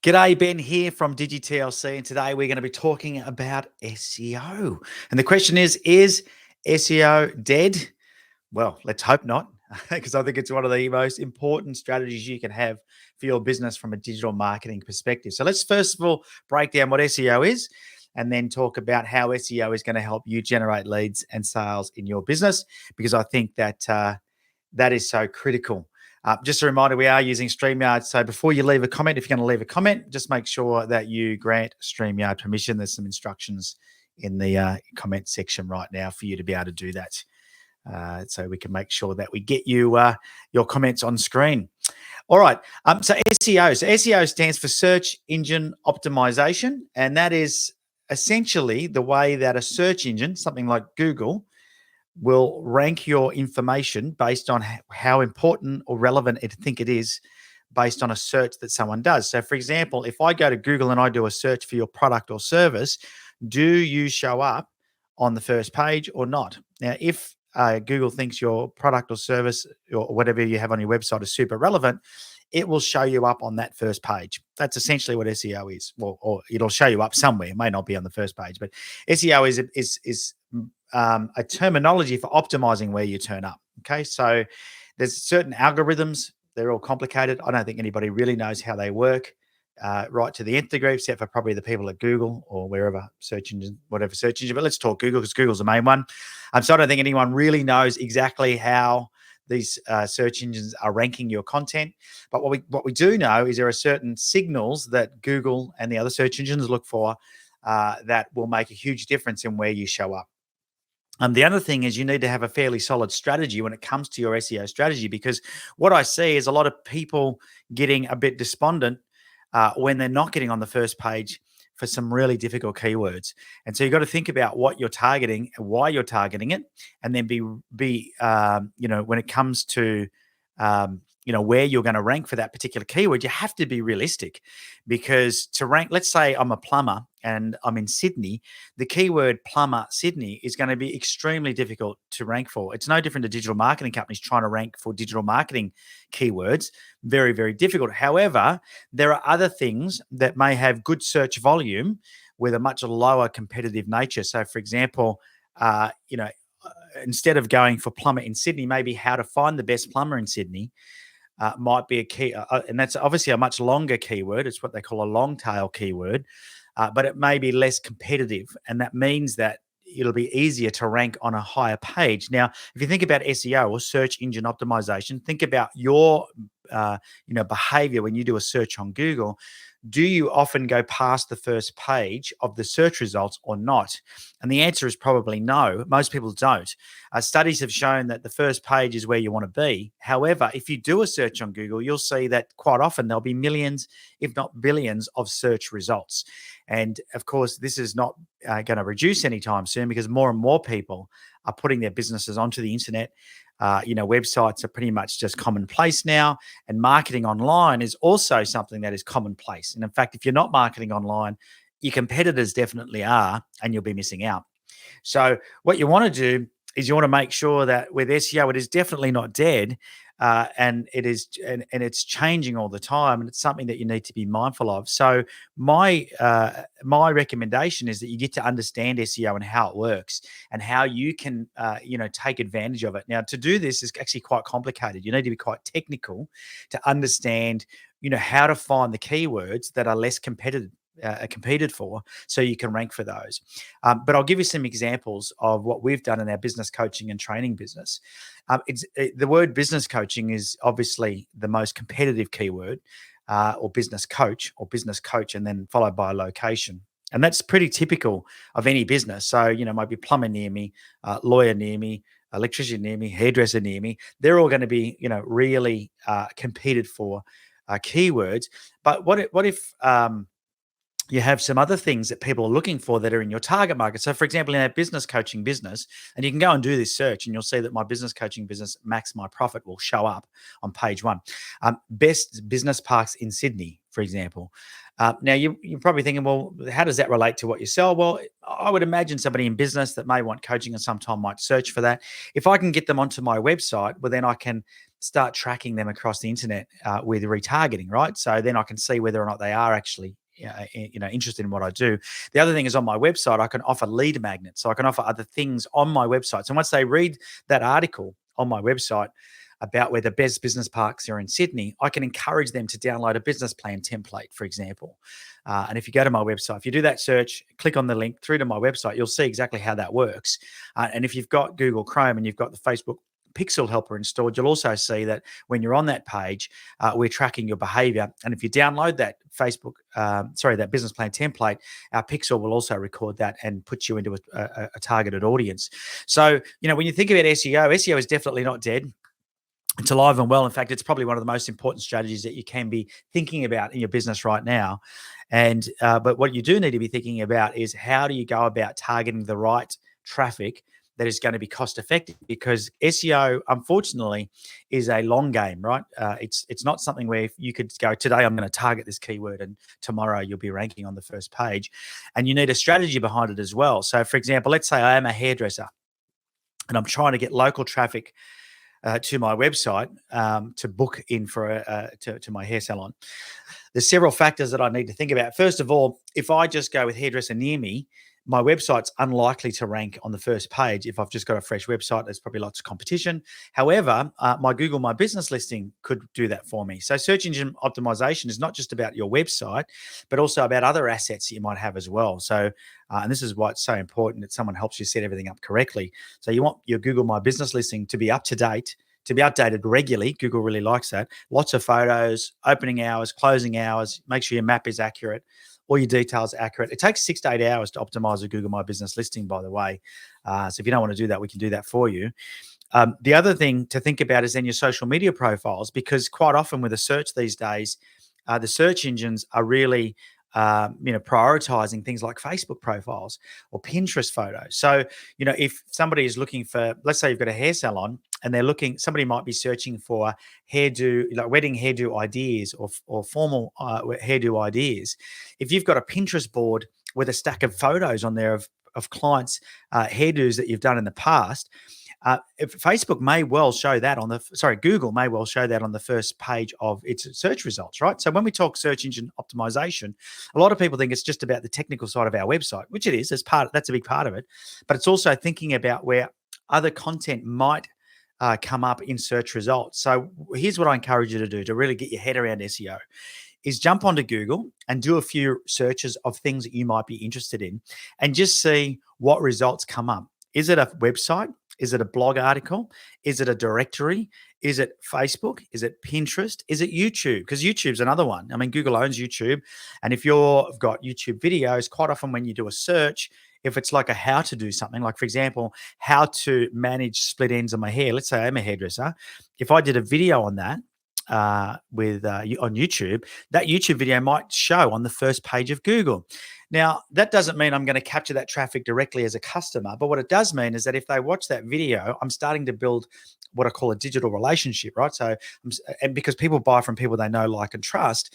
G'day, Ben here from DigiTLC, and today we're going to be talking about SEO. And the question is SEO dead? Well, let's hope not, because I think it's one of the most important strategies you can have for your business from a digital marketing perspective. So let's first of all break down what SEO is and then talk about how SEO is going to help you generate leads and sales in your business, because I think that that is so critical. Just a reminder, we are using StreamYard. So before you leave a comment, if you're going to leave a comment, just make sure that you grant StreamYard permission. There's some instructions in the comment section right now for you to be able to do that. So we can make sure that we get you your comments on screen. All right. So SEO. So SEO stands for Search Engine Optimization. And that is essentially the way that a search engine, something like Google, will rank your information based on how important or relevant it think it is based on a search that someone does. So for example, if I go to Google and I do a search for your product or service, do you show up on the first page or not? Now, if Google thinks your product or service or whatever you have on your website is super relevant, it will show you up on that first page. That's essentially what SEO is. Well, or it'll show you up somewhere. It may not be on the first page, but SEO is a terminology for optimizing where you turn up. Okay, so there's certain algorithms. They're all complicated. I don't think anybody really knows how they work right to the nth degree, except for probably the people at Google or wherever search engine, whatever search engine. But let's talk Google, because Google's the main one. So I don't think anyone really knows exactly how these search engines are ranking your content. But what we do know is there are certain signals that Google and the other search engines look for that will make a huge difference in where you show up. The other thing is you need to have a fairly solid strategy when it comes to your SEO strategy, because what I see is a lot of people getting a bit despondent when they're not getting on the first page for some really difficult keywords. And so you've got to think about what you're targeting and why you're targeting it, and then be when it comes to where you're going to rank for that particular keyword, you have to be realistic, because to rank, let's say I'm a plumber and I'm in Sydney, the keyword plumber Sydney is going to be extremely difficult to rank for. It's no different to digital marketing companies trying to rank for digital marketing keywords. Very, very difficult. However, there are other things that may have good search volume with a much lower competitive nature. So for example, instead of going for plumber in Sydney, maybe how to find the best plumber in Sydney might be a key, and that's obviously a much longer keyword. It's what they call a long tail keyword, but it may be less competitive, and that means that it'll be easier to rank on a higher page. Now, if you think about SEO or search engine optimization, think about your behavior when you do a search on Google. Do you often go past the first page of the search results or not? And the answer is probably no. Most people don't. Studies have shown that the first page is where you want to be. However, if you do a search on Google, you'll see that quite often there'll be millions, if not billions, of search results. And of course, this is not going to reduce anytime soon, because more and more people are putting their businesses onto the internet. Websites are pretty much just commonplace now, and marketing online is also something that is commonplace. And in fact, if you're not marketing online, your competitors definitely are, and you'll be missing out. So what you want to do is you want to make sure that with SEO, it is definitely not dead, and it is, and it's changing all the time, and it's something that you need to be mindful of. So my recommendation is that you get to understand SEO and how it works, and how you can take advantage of it. Now, to do this is actually quite complicated. You need to be quite technical to understand how to find the keywords that are less competed for, so you can rank for those. But I'll give you some examples of what we've done in our business coaching and training business. The word business coaching is obviously the most competitive keyword, or business coach, and then followed by a location. And that's pretty typical of any business. So, might be plumber near me, lawyer near me, electrician near me, hairdresser near me. They're all going to be, really competed for keywords. But what if you have some other things that people are looking for that are in your target market? So for example, in our business coaching business, and you can go and do this search and you'll see that my business coaching business, Max My Profit, will show up on page one. Best business parks in Sydney, for example. Now, you're probably thinking, well, how does that relate to what you sell? Well, I would imagine somebody in business that may want coaching and sometime might search for that. If I can get them onto my website, well, then I can start tracking them across the internet with retargeting, right? So then I can see whether or not they are actually interested in what I do. The other thing is, on my website, I can offer lead magnets. So I can offer other things on my website. So once they read that article on my website about where the best business parks are in Sydney, I can encourage them to download a business plan template, for example. And if you go to my website, if you do that search, click on the link through to my website, you'll see exactly how that works. And if you've got Google Chrome and you've got the Facebook Pixel Helper installed, you'll also see that when you're on that page, we're tracking your behavior. And if you download that that business plan template, our Pixel will also record that and put you into a targeted audience. So, when you think about SEO is definitely not dead. It's alive and well. In fact, it's probably one of the most important strategies that you can be thinking about in your business right now. And but what you do need to be thinking about is, how do you go about targeting the right traffic that is going to be cost effective? Because SEO, unfortunately, is a long game, right? It's not something where you could go, today I'm going to target this keyword and tomorrow you'll be ranking on the first page. And you need a strategy behind it as well. So, for example, let's say I am a hairdresser and I'm trying to get local traffic to my website to book in for to my hair salon. There's several factors that I need to think about. First of all, if I just go with hairdresser near me, my website's unlikely to rank on the first page. If I've just got a fresh website, there's probably lots of competition. However, my Google My Business listing could do that for me. So search engine optimization is not just about your website, but also about other assets that you might have as well. So, and this is why it's so important that someone helps you set everything up correctly. So you want your Google My Business listing to be up to date, to be updated regularly. Google really likes that. Lots of photos, opening hours, closing hours. Make sure your map is accurate, all your details are accurate. It takes 6 to 8 hours to optimize a Google My Business listing, by the way. So if you don't want to do that, we can do that for you. The other thing to think about is then your social media profiles, because quite often with a search these days, the search engines are really prioritizing things like Facebook profiles or Pinterest photos. So, if somebody is looking for, let's say you've got a hair salon and somebody might be searching for hairdo, like wedding hairdo ideas or formal hairdo ideas. If you've got a Pinterest board with a stack of photos on there of clients' hairdos that you've done in the past, if Facebook may well show that Google may well show that on the first page of its search results, right? So when we talk search engine optimization, a lot of people think it's just about the technical side of our website, which it is. That's a big part of it, but it's also thinking about where other content might come up in search results. So here's what I encourage you to do to really get your head around SEO: is jump onto Google and do a few searches of things that you might be interested in, and just see what results come up. Is it a website? Is it a blog article? Is it a directory? Is it Facebook? Is it Pinterest? Is it YouTube? Because YouTube's another one. I mean, Google owns YouTube. And if you've got YouTube videos, quite often when you do a search, if it's like a how to do something, like for example, how to manage split ends on my hair. Let's say I'm a hairdresser. If I did a video on that, on YouTube, that YouTube video might show on the first page of Google. Now, that doesn't mean I'm going to capture that traffic directly as a customer, but what it does mean is that if they watch that video, I'm starting to build what I call a digital relationship, right? So, and because people buy from people they know, like, and trust,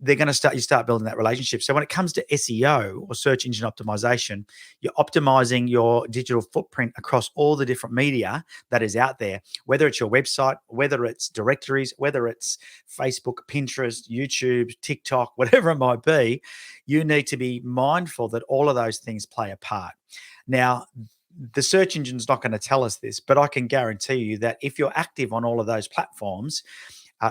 you start building that relationship. So when it comes to SEO or search engine optimization, you're optimizing your digital footprint across all the different media that is out there, whether it's your website, whether it's directories, whether it's Facebook, Pinterest, YouTube, TikTok, whatever it might be. You need to be mindful that all of those things play a part. Now, the search engine's not going to tell us this, but I can guarantee you that if you're active on all of those platforms,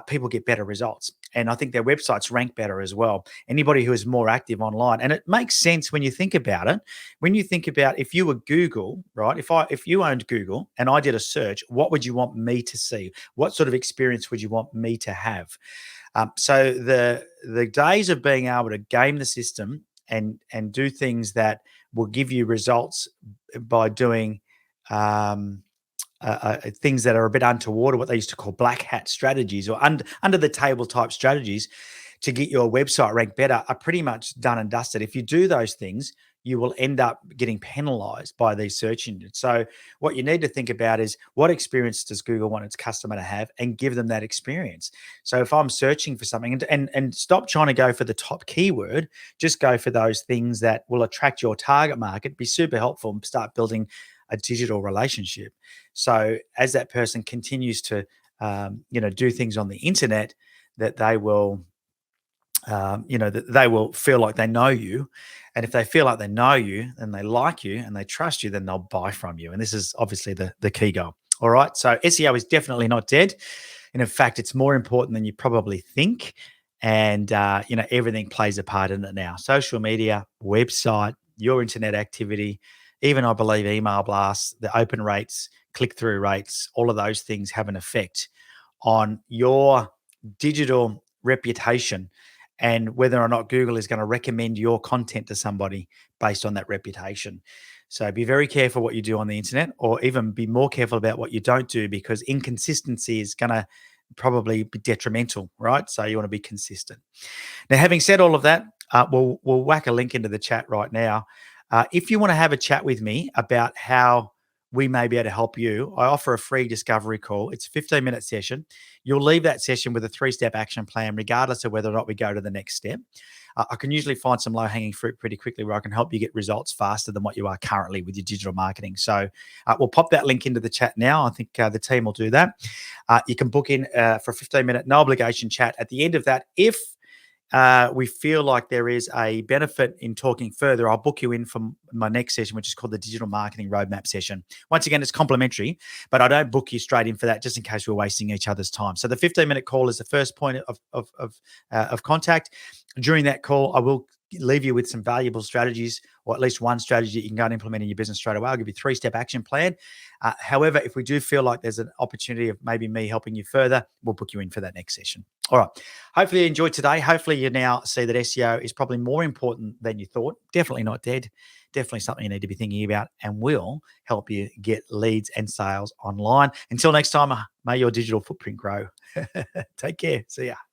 people get better results. And I think their websites rank better as well. Anybody who is more active online. And it makes sense when you think about it. When you think about, if you were Google, right? If you owned Google and I did a search, what would you want me to see? What sort of experience would you want me to have? So the days of being able to game the system and do things that will give you results by doing things that are a bit untoward, or what they used to call black hat strategies, or under the table type strategies to get your website ranked better, are pretty much done and dusted. If you do those things, you will end up getting penalized by these search engines. So what you need to think about is, what experience does Google want its customer to have, and give them that experience. So if I'm searching for something, and stop trying to go for the top keyword, just go for those things that will attract your target market, be super helpful, and start building a digital relationship. So as that person continues to do things on the internet, that they will that they will feel like they know you. And if they feel like they know you and they like you and they trust you, then they'll buy from you. And this is obviously the key goal. All right. So SEO is definitely not dead. And in fact, it's more important than you probably think. And, everything plays a part in it now: social media, website, your internet activity, even I believe email blasts, the open rates, click through rates, all of those things have an effect on your digital reputation, and whether or not Google is going to recommend your content to somebody based on that reputation. So be very careful what you do on the internet, or even be more careful about what you don't do, because inconsistency is going to probably be detrimental, right? So you want to be consistent. Now, having said all of that, we'll whack a link into the chat right now. If you want to have a chat with me about how we may be able to help you, I offer a free discovery call. It's a 15-minute session. You'll leave that session with a 3-step action plan, regardless of whether or not we go to the next step. I can usually find some low-hanging fruit pretty quickly, where I can help you get results faster than what you are currently with your digital marketing. So we'll pop that link into the chat now. I think the team will do that. You can book in for a 15-minute, no obligation chat. At the end of that, if we feel like there is a benefit in talking further, I'll book you in for my next session, which is called the Digital Marketing Roadmap session. Once again, it's complimentary, but I don't book you straight in for that, just in case we're wasting each other's time. So the 15-minute call is the first point of contact. During that call, I will leave you with some valuable strategies, or at least one strategy that you can go and implement in your business straight away. I'll give you a 3-step action plan. However, if we do feel like there's an opportunity of maybe me helping you further, we'll book you in for that next session. All right. Hopefully you enjoyed today. Hopefully you now see that SEO is probably more important than you thought. Definitely not dead. Definitely something you need to be thinking about, and will help you get leads and sales online. Until next time, may your digital footprint grow. Take care. See ya.